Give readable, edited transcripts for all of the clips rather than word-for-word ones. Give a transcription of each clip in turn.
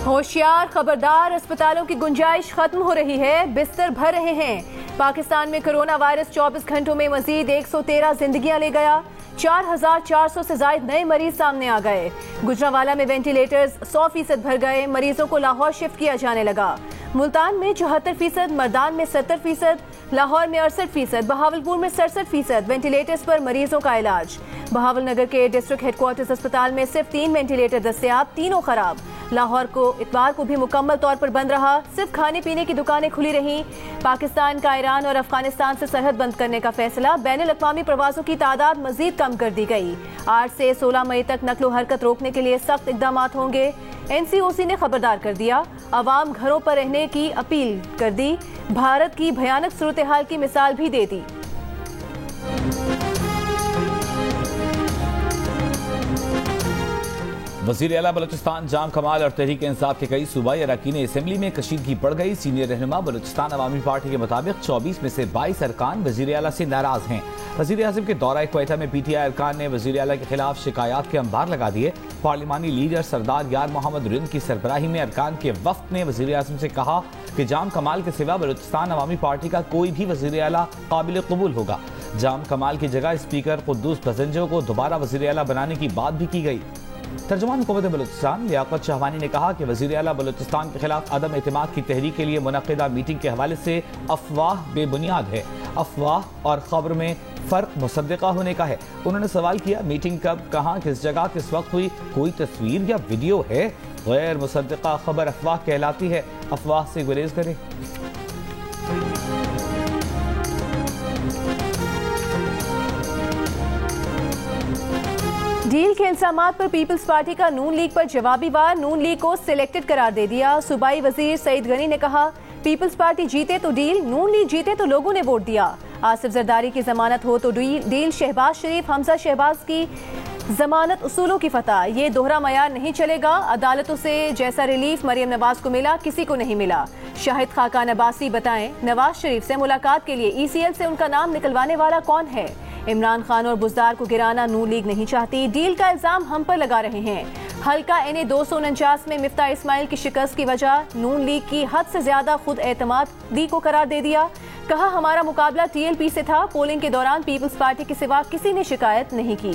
होशियार, खबरदार, अस्पतालों की गुंजाइश खत्म हो रही है, बिस्तर भर रहे हैं। पाकिस्तान में कोरोना वायरस 24 घंटों में मजीद 113 जिंदगियां ले गया। 4400 से ज्यादा नए मरीज सामने आ गए। गुजरांवाला में वेंटिलेटर्स 100% भर गए। मरीजों को लाहौर शिफ्ट किया जाने लगा। मुल्तान में 74%, मर्दान में 70%, लाहौर में 68%, बहावलपुर में 67% वेंटिलेटर्स पर मरीजों का इलाज। बहावल नगर के डिस्ट्रिक्ट हेडक्वार्टर्स अस्पताल में सिर्फ 3 वेंटिलेटर दस्तयाब, तीनों खराब। लाहौर को इतवार को भी मुकम्मल तौर पर बंद रहा, सिर्फ खाने पीने की दुकानें खुली रहीं। पाकिस्तान का ईरान और अफगानिस्तान से सरहद बंद करने का फैसला। बैनुल अक़वामी प्रवासों की तादाद मजीद कम कर दी गई। 8 से 16 मई तक नकलो हरकत रोकने के लिए सख्त इक़दाम होंगे। NCOC ने खबरदार कर दिया, अवाम घरों पर रहने की अपील कर दी। भारत की भयानक सूरत हाल की मिसाल भी दे दी। वज़ीर आला बलूचिस्तान जाम कमाल और तहरीक इंसाफ के कई सूबाई अरकान असेंबली में कशीदगी बढ़ गई। सीनियर रहनुमा बलूचिस्तान अवामी पार्टी के मुताबिक 24 में से 22 अरकान वज़ीर आला से नाराज हैं। वज़ीर आज़म के दौरा क्वेटा में PTI अरकान ने वज़ीर आला के खिलाफ शिकायत के अंबार लगा दिए। पार्लिमानी लीडर सरदार यार मोहम्मद रिंद की सरबराही में अरकान के वफ्द ने वज़ीर आज़म से कहा कि जाम कमाल के सिवा बलूचिस्तान अवामी पार्टी का कोई भी वज़ीर आला काबिल कबूल होगा। जाम कमाल की जगह स्पीकर कुद्दूस बजंजो को दोबारा वज़ीर आला बनाने की बात भी की गई। तर्जुमान हुकूमत बलूचिस्तान लियाकत शाहवानी ने कहा कि वज़ीर आला बलूचिस्तान के खिलाफ अदम एतमाद की तहरीक के लिए मुनक़िदा मीटिंग के हवाले से अफवाह बेबुनियाद है। अफवाह और खबर में फ़र्क मुसद्दिक़ा होने का है। उन्होंने सवाल किया, मीटिंग कब, कहाँ, किस जगह, किस वक्त हुई? कोई तस्वीर या वीडियो है? गैर मुसद्दिक़ा खबर अफवाह कहलाती है। अफवाह से गुरेज करें। डील के इल्जामात पर पीपल्स पार्टी का नून लीग पर जवाबी वार। नून लीग को सिलेक्टेड करार दे दिया। सूबाई वजीर सईद गनी ने कहा, पीपल्स पार्टी जीते तो डील, नून लीग जीते तो लोगों ने वोट दिया। आसिफ जरदारी की जमानत हो तो डील, शहबाज शरीफ, हमजा शहबाज की जमानत उसूलों की फतह। ये दोहरा मयार नहीं चलेगा। अदालतों से जैसा रिलीफ मरियम नवाज को मिला, किसी को नहीं मिला। शाहिद खाकान अब्बासी बताएं, नवाज शरीफ से मुलाकात के लिए ECL से उनका नाम निकलवाने वाला कौन है? इमरान खान और बुज़दार को गिराना नून लीग नहीं चाहती। डील का इल्जाम हम पर लगा रहे हैं। हल्का NA 249 में मिफ्ता इस्माइल की शिकस्त की वजह नून लीग की हद से ज्यादा खुद एतमादी को करार दे दिया। कहा, हमारा मुकाबला TLP से था। पोलिंग के दौरान पीपल्स पार्टी के सिवा किसी ने शिकायत नहीं की।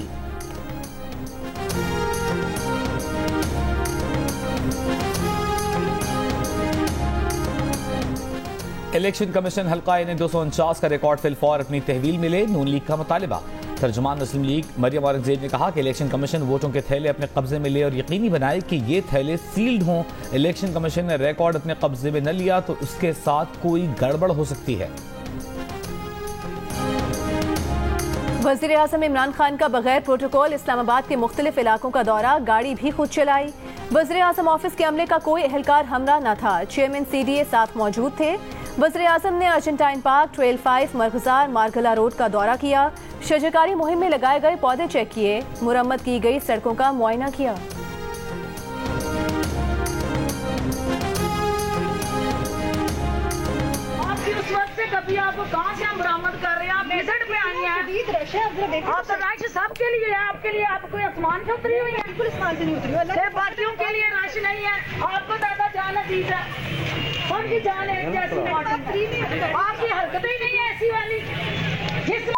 इलेक्शन कमीशन हल्का NA 249 का रिकॉर्ड फिलफौर अपनी तहवील मिले। नून लीग का मुतालिबा। तर्जुमान मुस्लिम लीग मरियम औरंगजेब ने कहा कि इलेक्शन कमीशन वोटों के थैले अपने कब्जे में ले और यकीनी बनाए कि ये थैले सील्ड हों। इलेक्शन कमीशन ने रिकॉर्ड अपने कब्जे में न लिया तो उसके साथ कोई गड़बड़ हो सकती है। वज़ीर आज़म इमरान खान का बगैर प्रोटोकॉल इस्लामाबाद के मुख्तलिफ इलाकों का दौरा, गाड़ी भी खुद चलाई। वज़ीर आज़म ऑफिस के अमले का कोई एहलकार हमरा न था। चेयरमैन CDA साथ मौजूद थे। वज़ीर आज़म ने Argentine park, trail 5, Marghazar, Margalla road का दौरा किया। शजरकारी मुहिम में लगाए गए पौधे चेक किए। मुरम्मत की गई सड़कों का मुआयना किया। कभी आपको कहाँ से हम बरामद कर रहे हैं? आप विजिट पे आई हैं। आप तो राश सबके लिए है, आपके लिए आप कोई आसमान से उतरी हुई है? बिल्कुल आसमान से नहीं उतरी हुई। बाकियों के लिए राश नहीं है। आपको दादा जान अजीज है। कौन सी जान है जैसी? आपकी हरकतें ही नहीं है ऐसी वाली। जिस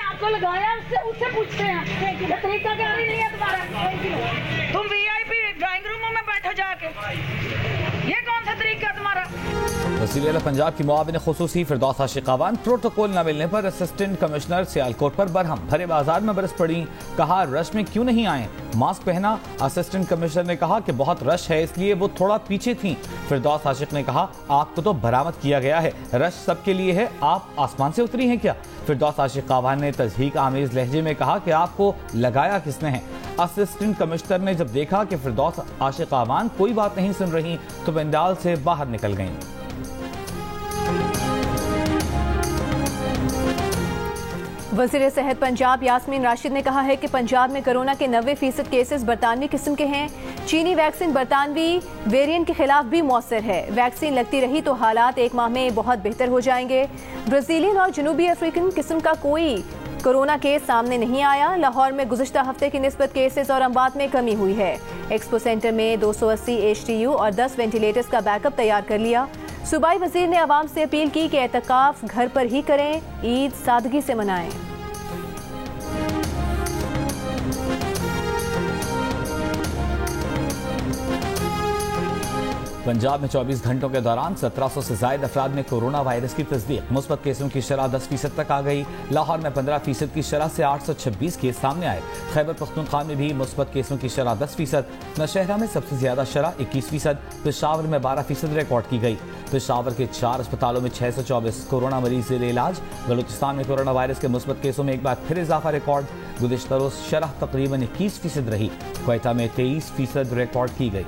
आपको लगाया उससे पूछते हैं। ये तरीका क्या नहीं है तुम्हारा? तुम VIP ड्राइंग रूमों में बैठो जाके। ये कौन सा तरीका तुम्हारा? वज़ीर आला पंजाब की मुआविन खुसूसी फिरदौस आशिक़ावान प्रोटोकॉल न मिलने पर असिस्टेंट कमिश्नर सियालकोट पर बरहम। भरे बाजार में बरस पड़ी। कहा, रश में क्यों नहीं आए? मास्क पहना। असिस्टेंट कमिश्नर ने कहा कि बहुत रश है इसलिए वो थोड़ा पीछे थी। फिरदौस आशिक ने कहा, आपको तो बरामद किया गया है, रश सबके लिए है, आप आसमान से उतरी हैं क्या? फिरदौस आशिक़ावान ने तज़हीक आमेज लहजे में कहा कि आपको लगाया किसने है? असिस्टेंट कमिश्नर ने जब देखा कि फिरदौस आशिक़ावान कोई बात नहीं सुन रही तो पंडाल से बाहर निकल गईं। वज़ीर सेहत पंजाब यास्मीन राशिद ने कहा है कि पंजाब में कोरोना के 90% केसेस बरतानवी किस्म के हैं। चीनी वैक्सीन बरतानवी वेरिएंट के खिलाफ भी मौसर है। वैक्सीन लगती रही तो हालात 1 माह में बहुत बेहतर हो जाएंगे। ब्राजीलियन और जनूबी अफ्रीकन किस्म का कोई कोरोना केस सामने नहीं आया। लाहौर में गुज़िश्ता हफ्ते की निस्बत केसेस और अमवात में कमी हुई है। एक्सपो सेंटर में 280 HTU और 10 वेंटिलेटर्स का बैकअप तैयार कर लिया। सूबाई वजीर ने आवाम से अपील की कि एहतिकाफ घर पर ही करें, ईद सादगी से मनाएं। पंजाब में 24 घंटों के दौरान 1700 से ज्यादा अफराद में कोरोना वायरस की तस्दीक। मुस्बत केसों की शरह 10% तक आ गई। लाहौर में 15% की शरह से 826 केस सामने आए। खैबर पख्तूनख्वा में भी मुस्बत केसों की शरह 10%। नौशहरा में सबसे ज्यादा शरह 21%। पेशावर में 12% रिकॉर्ड की गई। पेशावर के 4 अस्पतालों में 624 कोरोना मरीज जेर इलाज। बलूचिस्तान में कोरोना वायरस के मुस्बत केसों में एक बार फिर इजाफा रिकॉर्ड। गुज़िश्ता रोज शरह तकरीबन 21% रही। क्वेटा में 23% रिकॉर्ड की गई।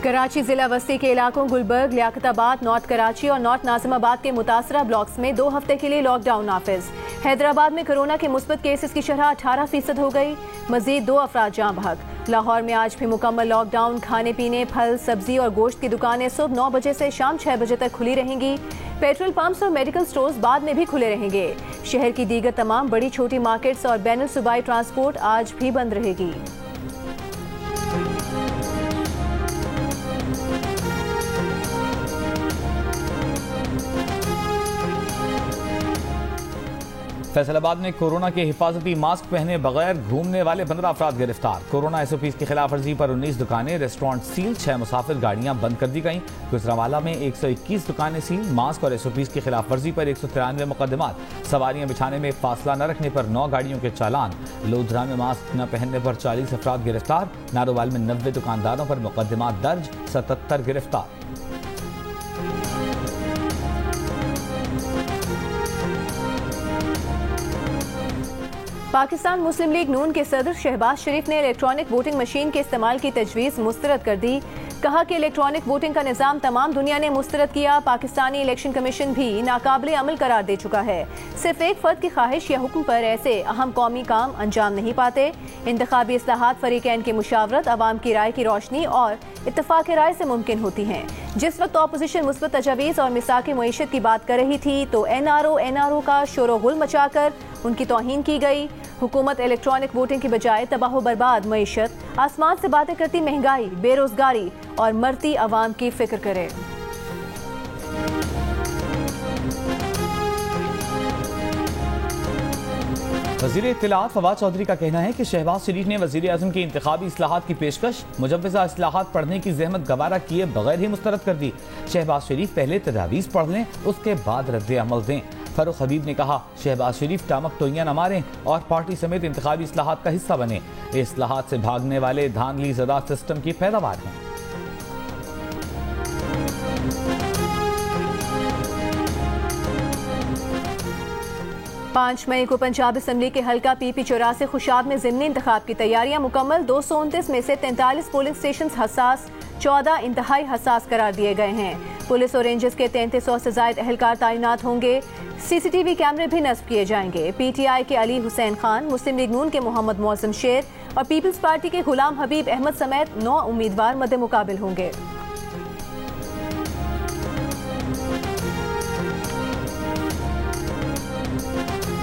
कराची जिला वस्ती के इलाकों गुलबर्ग, लियाकताबाद, नॉर्थ कराची और नॉर्थ नाजिमाबाद के मुतासरा ब्लॉक्स में 2 हफ्ते के लिए लॉकडाउन नाफिज। हैदराबाद में कोरोना के मुस्बत केसेस की शरह 18% हो गई। मजीद 2 अफराद जाँ बहक। लाहौर में आज भी मुकम्मल लॉकडाउन। खाने पीने, फल, सब्जी और गोश्त की दुकानें सुबह 9 बजे से शाम 6 बजे तक खुली रहेंगी। पेट्रोल पंप्स और मेडिकल स्टोर्स बाद में भी खुले रहेंगे। शहर की दीगर तमाम बड़ी छोटी मार्केट्स और बैनुल सूबाई ट्रांसपोर्ट आज भी बंद रहेगी। फैसलाबाद में कोरोना के हिफाजती मास्क पहने बगैर घूमने वाले 15 अफराद गिरफ्तार। कोरोना SOPs की खिलाफ वर्जी पर 19 दुकानें, रेस्टोरेंट सील, 6 मुसाफिर गाड़ियां बंद कर दी गईं। गुजरांवाला में 121 दुकानें सील। मास्क और SOPs की खिलाफ वर्जी पर 193 मुकदमात। सवारियां बिछाने में फासला न रखने पर 9 गाड़ियों के चालान। लोधरा में मास्क न पहनने पर 40 अफराद गिरफ्तार। नारोवाल में 90 दुकानदारों पर मुकदमात दर्ज, 77 गिरफ्तार। पाकिस्तान मुस्लिम लीग नून के सदर शहबाज शरीफ ने इलेक्ट्रॉनिक वोटिंग मशीन के इस्तेमाल की तजवीज़ मुस्तरद कर दी। कहा कि इलेक्ट्रॉनिक वोटिंग का निज़ाम तमाम दुनिया ने मुस्तरद किया। पाकिस्तानी इलेक्शन कमीशन भी नाकाबिले अमल करार दे चुका है। सिर्फ एक फर्द की ख्वाहिश या हुक्म पर ऐसे अहम कौमी काम अंजाम नहीं पाते। इंतखाबी इस्लाहात फरीकैन की मुशावरत, अवाम की राय की रोशनी और इत्तफाक राय से मुमकिन होती हैं। जिस वक्त अपोजिशन मुस्बत तजावीज़ और मिसाक मईशत की बात कर रही थी तो NRO का शोर-ओ-गुल मचाकर उनकी तौहीन की गई। हुकूमत इलेक्ट्रॉनिक वोटिंग की बजाय तबाह बर्बाद मईशत, आसमान से बातें करती महंगाई, बेरोजगारी और मरती आवाम की फिक्र करे। वज़ीर इत्तलाआत फवाद चौधरी का कहना है कि शहबाज शरीफ ने वज़ीर आज़म की इंतखाबी इस्लाहात की पेशकश मुजव्वज़ा इस्लाहात पढ़ने की ज़हमत गवारा किए बगैर ही मुस्तरद कर दी। शहबाज शरीफ पहले तजावीज़ पढ़ लें, उसके बाद रद्द अमल दें। फारूक हबीब ने कहा, शहबाज शरीफ टामक टोइयां न मारें और पार्टी समेत इंतखाबी इस्लाहात का हिस्सा बने। इस्लाहात से भागने वाले धांधली ज़दा सिस्टम की पैदावार हैं। 5 मई को पंजाब असम्बली के हल्का PP-84 खुशाब में ज़िमनी इंतखाब की तैयारियां मुकम्मल। 229 में से 43 पोलिंग स्टेशन हसास, 14 इंतहाई हसास करार दिए गए हैं। पुलिस और रेंजर्स के 3300 से ज्यादा एहलकार तैनात होंगे। CCTV कैमरे भी नस्ब किए जाएंगे। PTI के अली हुसैन खान, मुस्लिम लीग नून के मोहम्मद मौसम शेर और पीपल्स पार्टी के गुलाम हबीब अहमद समेत 9 उम्मीदवार मद्दे मुकाबिल होंगे।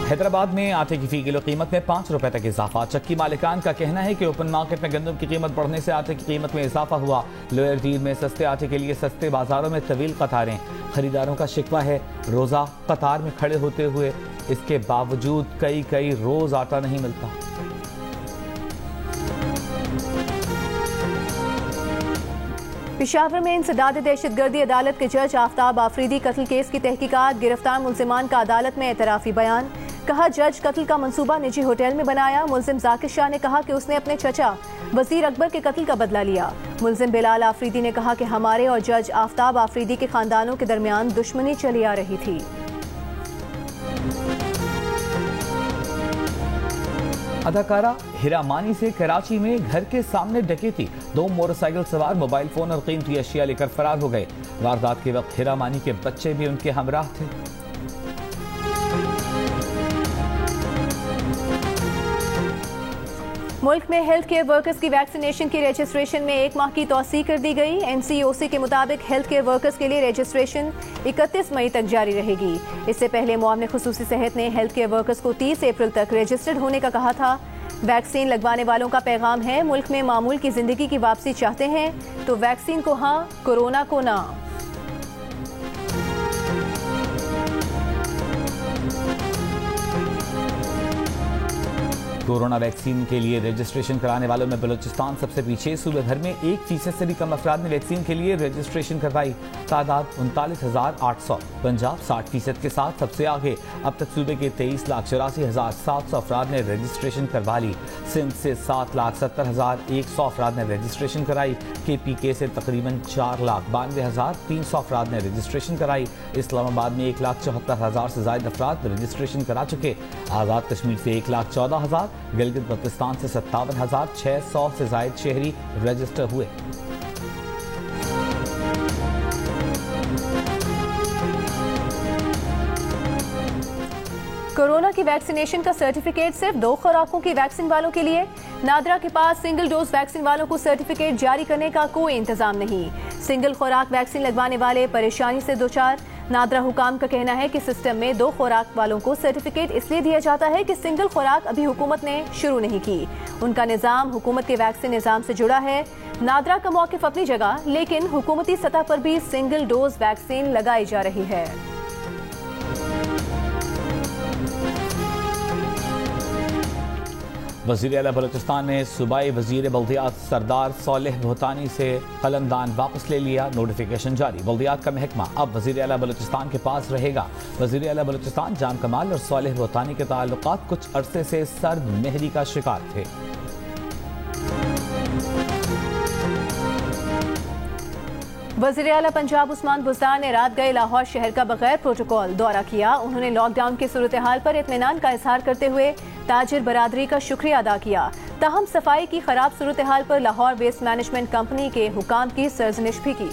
हैदराबाद में आटे की फी किलो कीमत में 5 रुपए तक इजाफा। चक्की मालिकान का कहना है कि ओपन मार्केट में गंदम की कीमत बढ़ने से आटे की कीमत में इजाफा हुआ। लोअर डील में सस्ते आटे के लिए सस्ते बाजारों में तवील कतारें। खरीदारों का शिकवा है रोजा कतार में खड़े होते हुए, इसके बावजूद कई रोज आटा नहीं मिलता। पेशावर में इंसदाद दहशतगर्दी अदालत के जज आफ्ताब आफरीदी कत्ल केस की तहकीकात, गिरफ्तार मुल्जिमान का अदालत में एतराफी बयान। कहा, जज कत्ल का मंसूबा निजी होटल में बनाया। मुल्जिम जाकिर शाह ने कहा कि उसने अपने चचा वजीर अकबर के कत्ल का बदला लिया। मुल्जिम बिलाल आफरीदी ने कहा कि हमारे और जज आफ्ताब आफरीदी के खानदानों के दरमियान दुश्मनी चली आ रही थी। अदाकारा हिरा मानी से कराची में घर के सामने डकैती। 2 मोटरसाइकिल सवार मोबाइल फोन और कीमती अशिया लेकर फरार हो गए। वारदात के वक्त हिरा मानी के बच्चे भी उनके हमराह थे। मुल्क में हेल्थ केयर वर्कर्स की वैक्सीनेशन की रजिस्ट्रेशन में 1 माह की तौसीक कर दी गई। NCOC के मुताबिक हेल्थ केयर वर्कर्स के लिए रजिस्ट्रेशन 31 मई तक जारी रहेगी। इससे पहले मुआवने खुसूसी सेहत ने हेल्थ केयर वर्कर्स को 30 अप्रैल तक रजिस्टर्ड होने का कहा था। वैक्सीन लगवाने वालों का पैगाम है, मुल्क में मामूल की जिंदगी की वापसी चाहते हैं तो वैक्सीन को हाँ, कोरोना को ना। कोरोना वैक्सीन के लिए रजिस्ट्रेशन कराने वालों में बलूचिस्तान सबसे पीछे। सूबे भर में 1% से भी कम अफराद ने वैक्सीन के लिए रजिस्ट्रेशन करवाई। तादाद 39,800। पंजाब 60% के साथ सबसे आगे। अब तक सूबे के 23,84,700 अफराद ने रजिस्ट्रेशन करवा ली। सिंध से 7,70,100 अफराद ने रजिस्ट्रेशन कराई। KPK से तकरीबन 4,92,300 अफराद ने रजिस्ट्रेशन कराई। इस्लामाबाद में 1,74,000 से ज्यादा अफराद रजिस्ट्रेशन करा चुके। आज़ाद कश्मीर से 1,14,000, गिलगित बल्तिस्तान से 57,600 से ज्यादा शहरी रजिस्टर हुए। कोरोना की वैक्सीनेशन का सर्टिफिकेट सिर्फ 2 खुराकों की वैक्सीन वालों के लिए। नादरा के पास सिंगल डोज वैक्सीन वालों को सर्टिफिकेट जारी करने का कोई इंतजाम नहीं। सिंगल खुराक वैक्सीन लगवाने वाले परेशानी से दोचार। नादरा हुकाम का कहना है कि सिस्टम में 2 खुराक वालों को सर्टिफिकेट इसलिए दिया जाता है कि सिंगल खुराक अभी हुकूमत ने शुरू नहीं की। उनका निज़ाम हुकूमत के वैक्सीन निज़ाम से जुड़ा है। नादरा का मौक़िफ़ अपनी जगह, लेकिन हुकूमती सतह पर भी सिंगल डोज वैक्सीन लगाई जा रही है। वज़ीर आला बलूचिस्तान ने सूबाई वज़ीर बल्दियात सरदार सोलेह भूतानी से कलमदान वापस ले लिया। नोटिफिकेशन जारी। बल्दियात का महकमा अब वज़ीर आला बलूचिस्तान के पास रहेगा। वज़ीर आला बलूचिस्तान जाम कमाल और सोलेह भूतानी के ताल्लुकात कुछ अरसे से सर्द महरी का शिकार थे। वज़ीर आला पंजाब उस्मान बुज़दार ने रात गए लाहौर शहर का बगैर प्रोटोकॉल दौरा किया। उन्होंने लॉकडाउन की सूरत हाल पर इत्मीनान का इजहार करते हुए ताजिर बरादरी का शुक्रिया अदा किया। ताहम सफाई की खराब सूरत हाल पर लाहौर वेस्ट मैनेजमेंट कंपनी के हुकाम की सरजनिश भी की।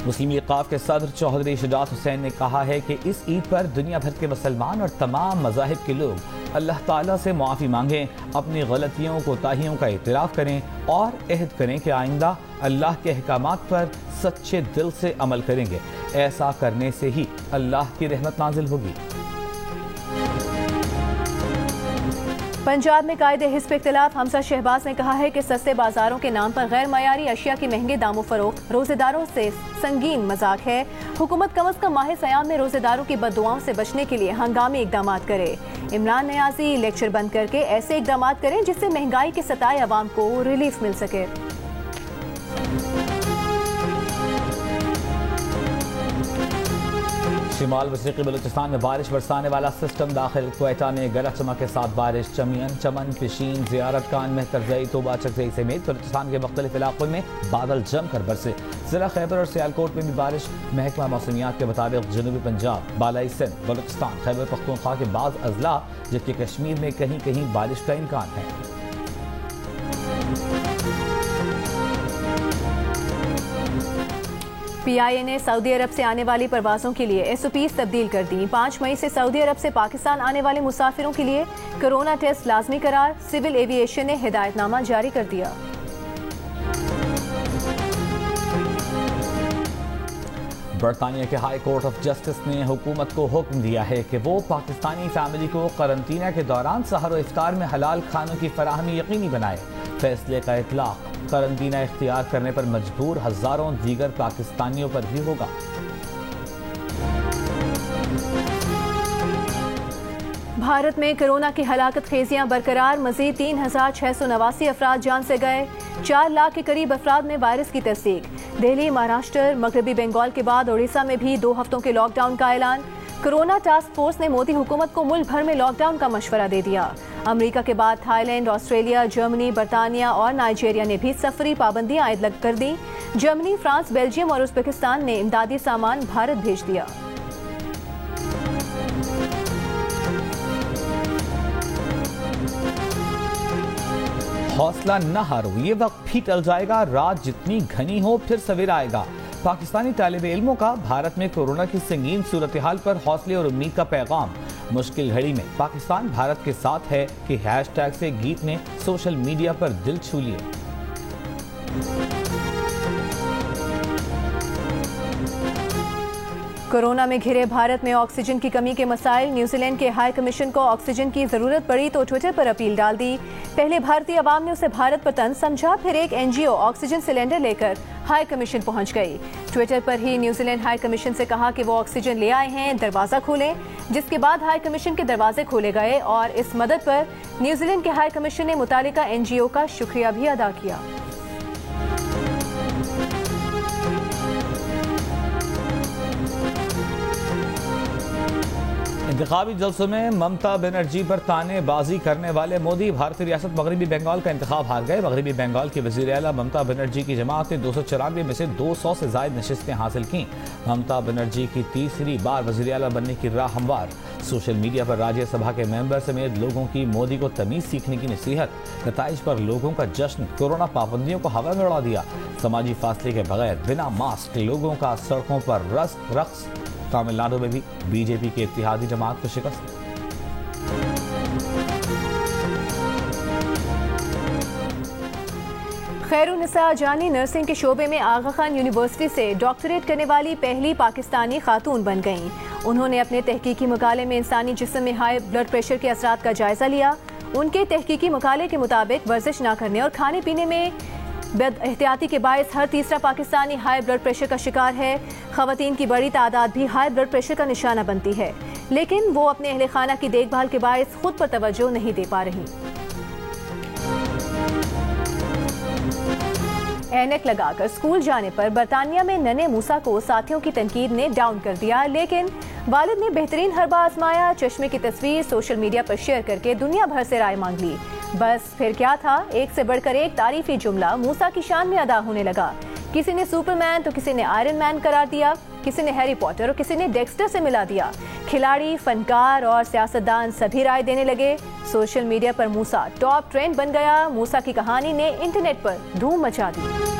मुस्लिम ईक़ाफ़ के सदर चौधरी शुजात हुसैन ने कहा है कि इस ईद पर दुनिया भर के मुसलमान और तमाम मज़ाहिब के लोग अल्लाह ताला से मुआफ़ी मांगें, अपनी गलतियों कोताहियों का इतराफ़ करें और अहद करें कि आइंदा अल्लाह के अहकामात पर सच्चे दिल से अमल करेंगे। ऐसा करने से ही अल्लाह की रहमत नाजिल होगी। पंजाब में कायदे हिस्ब इख्तिलाफ हमजा शहबाज ने कहा है कि सस्ते बाजारों के नाम पर गैर मयारी अशिया की महंगे दामों फरोख्त रोजेदारों से संगीन मजाक है। हुकूमत कम अज कम माह सयाम में रोजेदारों की बददुआओं से बचने के लिए हंगामी इकदाम करे। इमरान नियाजी लेक्चर बंद करके ऐसे इकदाम करें जिससे महंगाई के सताए अवाम को रिलीफ मिल सके। शिमाल मशरिकी बलूचिस्तान में बारिश बरसाने वाला सिस्टम दाखिल। क्वेटा में गरज चमक के साथ बारिश। चमन, पिशीन, ज़ियारत खान, मेहतरजई, तोबा चकजई समेत बलूचिस्तान के मुख्तलिफ इलाकों में बादल जमकर बरसे। जिला खैबर और सियालकोट में भी बारिश। महकमा मौसमियात के मुताबिक जनूबी पंजाब, बालाई सिंध, बलूचिस्तान, खैबर पख्तूनख्वा के बाद अजला, जबकि कश्मीर में कहीं कहीं बारिश का इम्कान है। PIA ने सऊदी अरब से आने वाली परवाज़ों के लिए SOPs तब्दील कर दी। 5 मई से सऊदी अरब से पाकिस्तान आने वाले मुसाफिरों के लिए कोरोना टेस्ट लाजमी करार। सिविल एविएशन ने हिदायतनामा जारी कर दिया। बरतानिया के हाई कोर्ट ऑफ जस्टिस ने हुकूमत को हुक्म दिया है कि वो पाकिस्तानी फैमिली को करंतना के दौरान सहर और इफ्तार में हलाल खानों की फराहमी यकीनी बनाए। फैसले का इतलाक करंतना इख्तियार करने पर मजबूर हजारों दीगर पाकिस्तानियों पर भी होगा। भारत में कोरोना की हलाकत खेजियां बरकरार। मजीद 3,689 अफराद जान से गए। 4 लाख के करीब अफराद में वायरस की तस्दीक। दिल्ली, महाराष्ट्र, मगरबी बंगाल के बाद उड़ीसा में भी 2 हफ्तों के लॉकडाउन का ऐलान। कोरोना टास्क फोर्स ने मोदी हुकूमत को मुल्क भर में लॉकडाउन का मशवरा दे दिया। अमेरिका के बाद थाईलैंड, ऑस्ट्रेलिया, जर्मनी, बरतानिया और नाइजीरिया ने भी सफरी पाबंदियां आयद कर दी। जर्मनी, फ्रांस, बेल्जियम और उज़्बेकिस्तान ने इमदादी सामान भारत भेज दिया। हौसला न हारो, ये वक्त भी टल जाएगा। रात जितनी घनी हो फिर सवेरा आएगा। पाकिस्तानी तालिब इल्मों का भारत में कोरोना की संगीन सूरत हाल पर हौसले और उम्मीद का पैगाम। मुश्किल घड़ी में पाकिस्तान भारत के साथ है कि हैशटैग से गीत ने सोशल मीडिया पर दिल छू लिए। कोरोना में घिरे भारत में ऑक्सीजन की कमी के मसाइल। न्यूजीलैंड के हाई कमीशन को ऑक्सीजन की जरूरत पड़ी तो ट्विटर पर अपील डाल दी। पहले भारतीय अवाम ने उसे भारत पतंग समझा, फिर एक एनजीओ ऑक्सीजन सिलेंडर लेकर हाई कमीशन पहुंच गई। ट्विटर पर ही न्यूजीलैंड हाई कमीशन से कहा कि वो ऑक्सीजन ले आए हैं, दरवाजा खोलें, जिसके बाद हाई कमीशन के दरवाजे खोले गए और इस मदद पर न्यूजीलैंड के हाई कमीशन ने मुतालिका एनजीओ का शुक्रिया भी अदा किया। इंतखाबी जलसों में ममता बनर्जी पर तानेबाजी करने वाले मोदी भारतीय रियासत मगरबी बंगाल का इंतखाब हार गए। मगरबी बंगाल की वज़ीर आला ममता बनर्जी की जमात ने 294 में से 200 से ज़ायद नशिस्तें हासिल की। ममता बनर्जी की तीसरी बार वज़ीर आला बनने की राह हमवार। सोशल मीडिया पर राज्यसभा के मेंबर समेत लोगों की मोदी को तमीज़ सीखने की नसीहत। नताइज पर लोगों का जश्न। कोरोना पाबंदियों को हवा में उड़ा दिया। समाजी फासले के बगैर बिना मास्क लोगों का सड़कों पर रक्स। तमिलनाडु में भी बीजेपी के इत्तेहादी जमात को शिकस्त। खैरुनिसा जानी नर्सिंग के शोबे में आगा खान यूनिवर्सिटी से डॉक्टरेट करने वाली पहली पाकिस्तानी खातून बन गईं। उन्होंने अपने तहकीकी मकाले में इंसानी जिस्म में हाई ब्लड प्रेशर के असरात का जायजा लिया। उनके तहकीकी मकाले के मुताबिक वर्जिश न करने और खाने पीने में बदएहतियाती के बायस हर तीसरा पाकिस्तानी हाई ब्लड प्रेशर का शिकार है। खवातीन की बड़ी तादाद भी हाई ब्लड प्रेशर का निशाना बनती है, लेकिन वो अपने अहले खाना की देखभाल के बायस खुद पर तवज्जो नहीं दे पा रही। ऐनक लगाकर स्कूल जाने पर बरतानिया में नन्हे मूसा को साथियों की तनकीद ने डाउन कर दिया, लेकिन वालिद ने बेहतरीन हरबा आजमाया। चश्मे की तस्वीर सोशल मीडिया पर शेयर करके दुनिया भर से राय मांग ली। बस फिर क्या था, एक से बढ़कर एक तारीफी जुमला मूसा की शान में अदा होने लगा। किसी ने सुपरमैन तो किसी ने आयरन मैन करार दिया, किसी ने हैरी पॉटर और किसी ने डेक्स्टर से मिला दिया। खिलाड़ी, फनकार और सियासतदान सभी राय देने लगे। सोशल मीडिया पर मूसा टॉप ट्रेंड बन गया। मूसा की कहानी ने इंटरनेट पर धूम मचा दी।